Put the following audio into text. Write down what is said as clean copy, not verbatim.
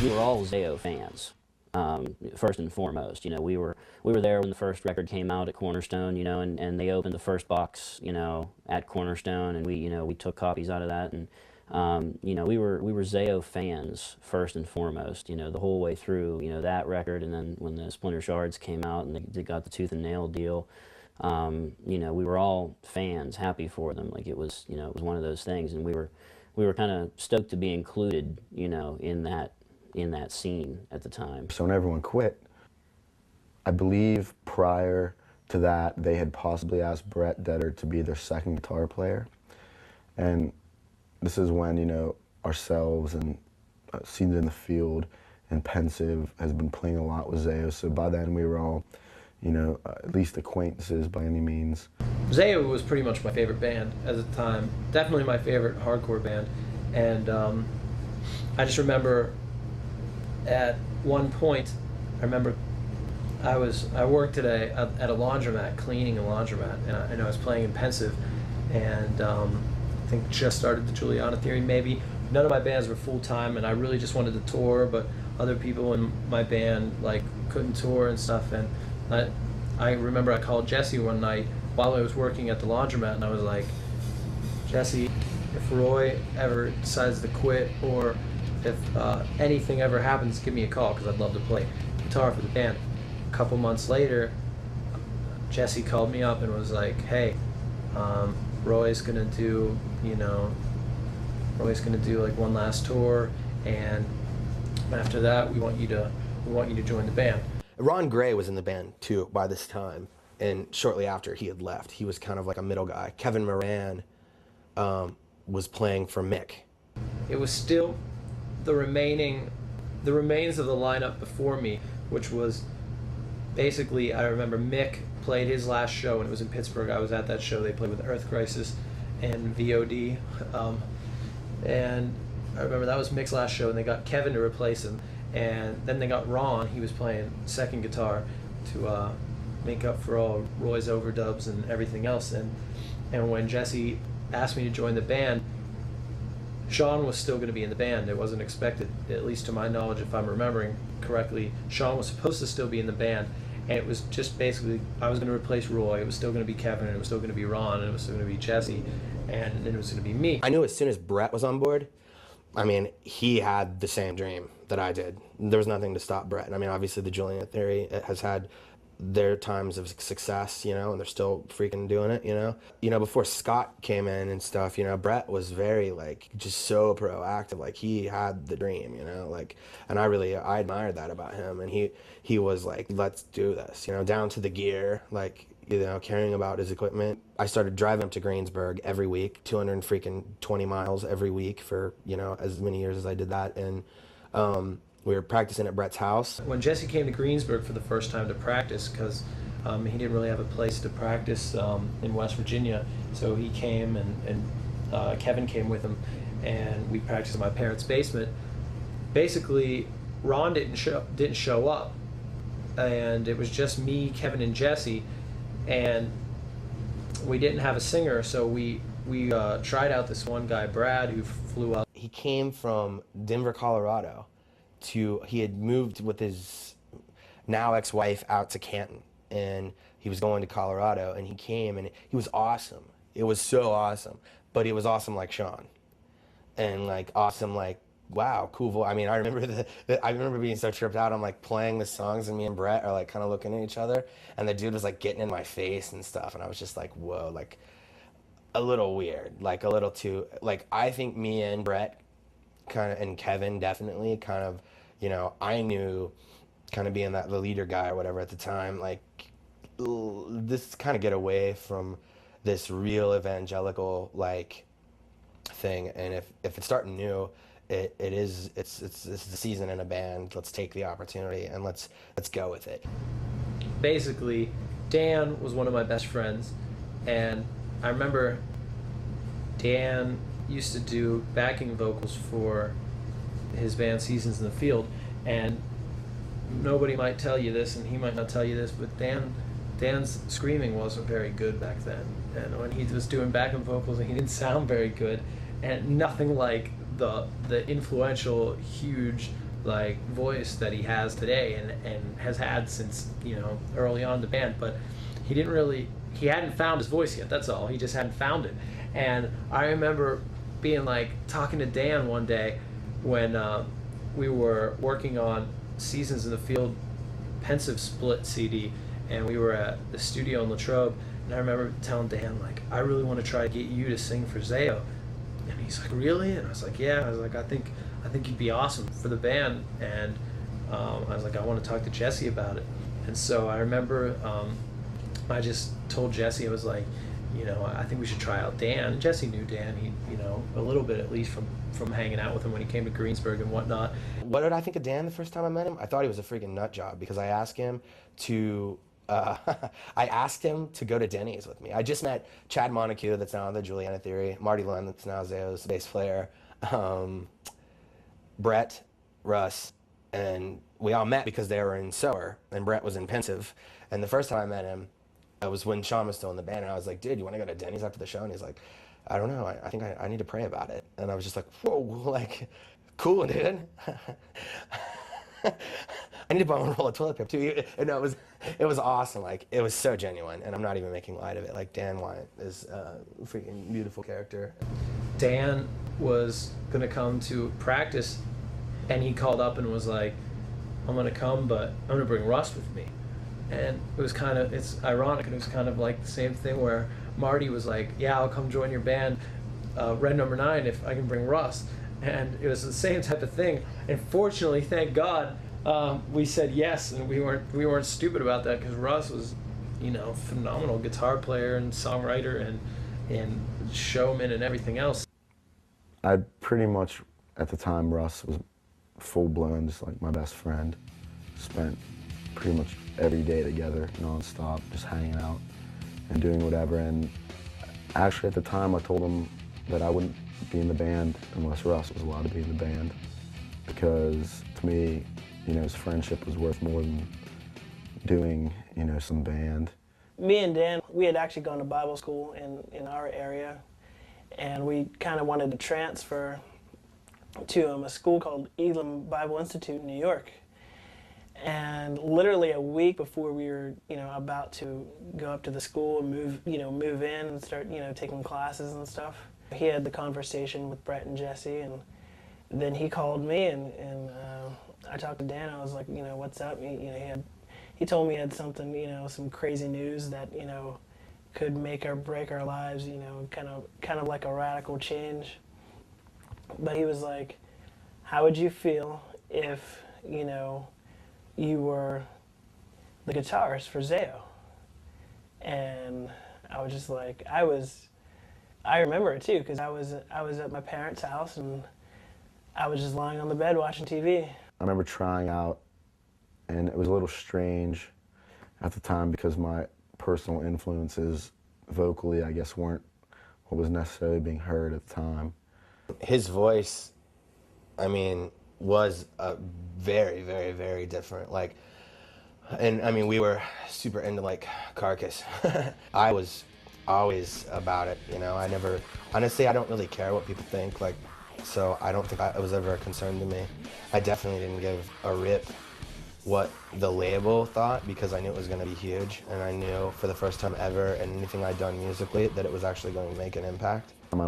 we were all Zao fans, first and foremost. You know, we were there when the first record came out at Cornerstone, you know, and they opened the first box, you know, at Cornerstone, and we took copies out of that, and you know, we were Zao fans first and foremost, you know, the whole way through, you know, that record, and then when the Splinter Shards came out and they got the Tooth and Nail deal, you know, we were all fans, happy for them. Like, it was, you know, it was one of those things, and we were kind of stoked to be included, you know, in that scene at the time. So when everyone quit, I believe prior to that they had possibly asked Brett Detter to be their second guitar player, and this is when, you know, ourselves and Scenes in the Field and Pensive has been playing a lot with Zao, so by then we were all, you know, at least acquaintances by any means. Zao was pretty much my favorite band at the time, definitely my favorite hardcore band, and I just remember at one point, I remember I worked today at a laundromat, cleaning a laundromat, and I was playing in Pensive, and I think just started the Juliana Theory maybe. None of my bands were full-time, and I really just wanted to tour, but other people in my band like couldn't tour and stuff, and I remember I called Jesse one night while I was working at the laundromat, and I was like, Jesse, if Roy ever decides to quit, or if anything ever happens, give me a call, because I'd love to play guitar for the band. A couple months later, Jesse called me up and was like, hey, Roy's gonna do, you know, like one last tour, and after that we want you to join the band. Ron Gray was in the band too by this time, and shortly after he had left, he was kind of like a middle guy. Kevin Moran was playing for Mick. It was still the remains of the lineup before me, which was basically, I remember Mick played his last show, and it was in Pittsburgh. I was at that show. They played with Earth Crisis and VOD, and I remember that was Mick's last show, and they got Kevin to replace him, and then they got Ron. He was playing second guitar to make up for all Roy's overdubs and everything else, and when Jesse asked me to join the band, Sean was still going to be in the band. It wasn't expected, at least to my knowledge, if I'm remembering correctly. Sean was supposed to still be in the band, and it was just basically, I was going to replace Roy. It was still going to be Kevin, and it was still going to be Ron, and it was still going to be Jesse, and then it was going to be me. I knew as soon as Brett was on board, I mean, he had the same dream that I did. There was nothing to stop Brett. I mean, obviously the Juliana Theory has had their times of success, you know, and they're still freaking doing it, you know. You know, before Scott came in and stuff, you know, Brett was very, like, just so proactive. Like, he had the dream, you know, like, and I admired that about him. And he was like, let's do this, you know, down to the gear, like, you know, caring about his equipment. I started driving up to Greensburg every week, 220 miles every week for, you know, as many years as I did that. And we were practicing at Brett's house. When Jesse came to Greensburg for the first time to practice, because he didn't really have a place to practice in West Virginia, so he came, and Kevin came with him, and we practiced in my parents' basement. Basically, Ron didn't show up, and it was just me, Kevin, and Jesse, and we didn't have a singer, so we tried out this one guy, Brad, who flew up. He came from Denver, Colorado. He had moved with his now ex-wife out to Canton, and he was going to Colorado, and he came, and he was awesome. It was so awesome, but he was awesome like Sean, and like awesome like, wow, cool voice. I mean, I remember being so tripped out. I'm like playing the songs, and me and Brett are like kind of looking at each other, and the dude was like getting in my face and stuff, and I was just like, whoa, like a little weird, like a little too, like, I think me and Brett kind of, and Kevin definitely kind of, you know, I knew kind of being the leader guy or whatever at the time, like, this kind of get away from this real evangelical like thing, and if it's starting new, it's the season in a band. Let's take the opportunity and let's go with it. Basically, Dan was one of my best friends, and I remember Dan used to do backing vocals for his band Seasons in the Field, and nobody might tell you this, and he might not tell you this, but Dan's screaming wasn't very good back then, and when he was doing backing vocals, he didn't sound very good, and nothing like the influential, huge like voice that he has today and has had since, you know, early on in the band. But he hadn't found his voice yet, that's all. He just hadn't found it. And I remember being like talking to Dan one day when we were working on Seasons in the Field Pensive Split CD, and we were at the studio in Latrobe, and I remember telling Dan, like, I really want to try to get you to sing for Zao. And he's like, really? And I was like, yeah. I was like, I think you'd be awesome for the band. And I was like, I want to talk to Jesse about it. And so I remember I just told Jesse, I was like, you know, I think we should try out Dan. And Jesse knew Dan, he, you know, a little bit at least from hanging out with him when he came to Greensburg and whatnot. What did I think of Dan the first time I met him? I thought he was a freaking nut job because I asked him to go to Denny's with me. I just met Chad Montague, that's now on the Juliana Theory, Marty Lund, that's now Zao's bass player, Brett, Russ, and we all met because they were in Sower, and Brett was in Pensive. And the first time I met him, it was when Sean was still in the band, and I was like, dude, you want to go to Denny's after the show? And he's like, I don't know, I think I need to pray about it. And I was just like, whoa, like, cool, dude. I need to buy one roll of toilet paper too. And it was awesome. Like, it was so genuine, and I'm not even making light of it. Like, Dan Weyandt is a freaking beautiful character. Dan was gonna come to practice, and he called up and was like, I'm gonna come, but I'm gonna bring Russ with me. And it was kind of, it's ironic, and it was kind of like the same thing where Marty was like, yeah, I'll come join your band, Red Number 9, if I can bring Russ. And it was the same type of thing. And fortunately, thank God, we said yes, and we weren't stupid about that, because Russ was, you know, phenomenal guitar player and songwriter and showman and everything else. I pretty much, at the time, Russ was full-blown, just like my best friend. Spent pretty much every day together, non-stop, just hanging out and doing whatever. And actually, at the time, I told him that I wouldn't be in the band unless Russ was allowed to be in the band, because to me, you know, his friendship was worth more than doing, you know, some band. Me and Dan, we had actually gone to Bible school in our area, and we kind of wanted to transfer to a school called Elam Bible Institute in New York. And literally a week before we were, you know, about to go up to the school and move in and start, you know, taking classes and stuff, he had the conversation with Brett and Jesse, and then he called me, and I talked to Dan. I was like, you know, what's up? He told me he had something, you know, some crazy news that, you know, could make or break our lives, you know, kind of like a radical change. But he was like, how would you feel if, you know, you were the guitarist for Zao? And I was just like, I remember it too, because I was at my parents' house, and I was just lying on the bed watching TV. I remember trying out, and it was a little strange at the time because my personal influences vocally, I guess, weren't what was necessarily being heard at the time. His voice, I mean, was very, very, very different. Like, and I mean, we were super into like Carcass. I was always about it, you know. Honestly, I don't really care what people think, like, so I don't think it was ever a concern to me. I definitely didn't give a rip what the label thought, because I knew it was going to be huge, and I knew for the first time ever in anything I'd done musically that it was actually going to make an impact. I don't